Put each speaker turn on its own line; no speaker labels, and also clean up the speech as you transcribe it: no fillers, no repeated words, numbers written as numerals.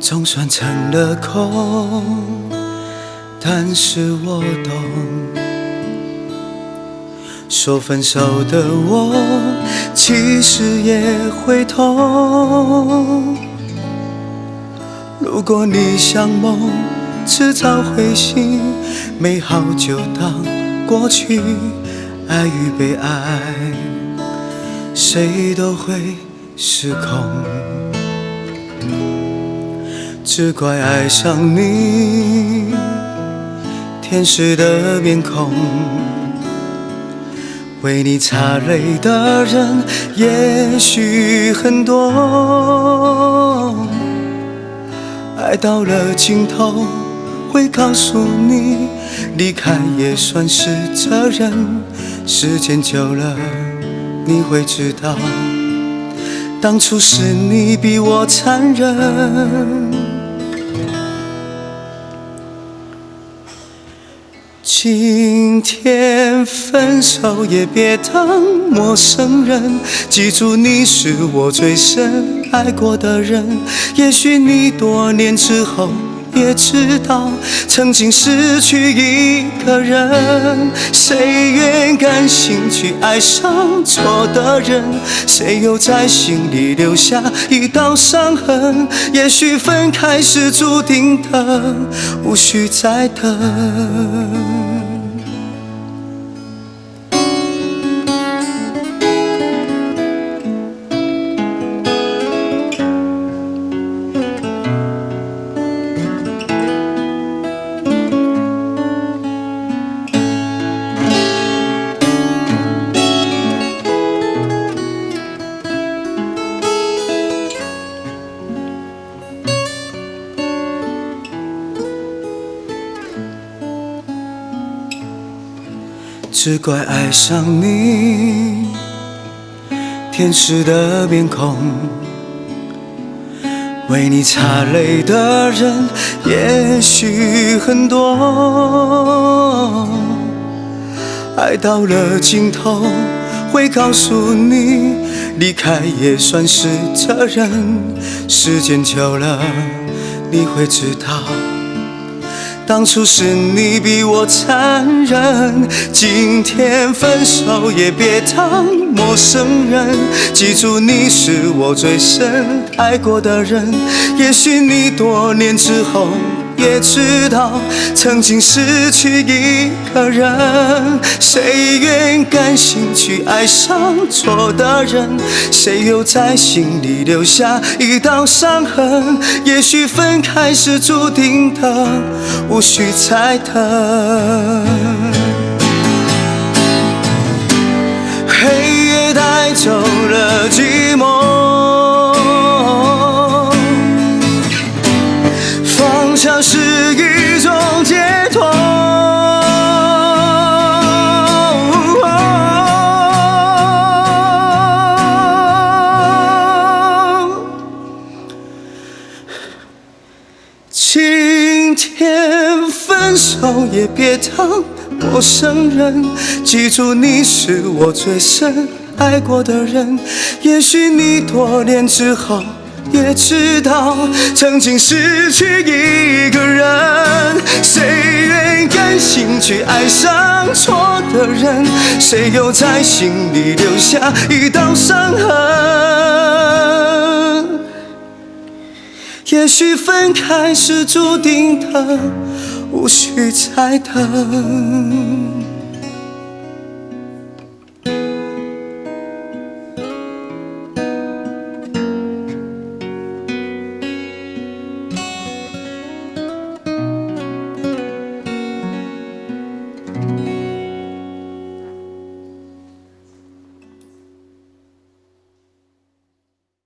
总算成了空，但是我懂，说分手的我其实也会痛。如果你像梦，迟早会醒，美好就当过去，爱与被爱谁都会失控，只怪爱上你天使的面孔，为你擦泪的人也许很多，爱到了尽头会告诉你，离开也算是责任，时间久了你会知道，当初是你比我残忍。今天分手也别当陌生人，记住你是我最深爱过的人，也许你多年之后也知道，曾经失去一个人，谁愿甘心去爱上错的人？谁又在心里留下一道伤痕？也许分开是注定的，无需再等。只怪爱上你天使的面孔，为你擦泪的人也许很多，爱到了尽头会告诉你，离开也算是责任，时间久了你会知道，当初是你比我残忍。今天分手也别当陌生人，记住你是我最深爱过的人，也许你多年之后也知道，曾经失去一个人，谁愿甘心去爱上错的人？谁又在心里留下一道伤痕？也许分开是注定的，无需再等。黑夜带走了寂寞，放下是一种解脱。今天分手也别当陌生人，记住你是我最深爱过的人，也许你多年之后也知道，曾经失去一个人，谁愿甘心去爱上错的人？谁又在心里留下一道伤痕？也许分开是注定的，无需再等。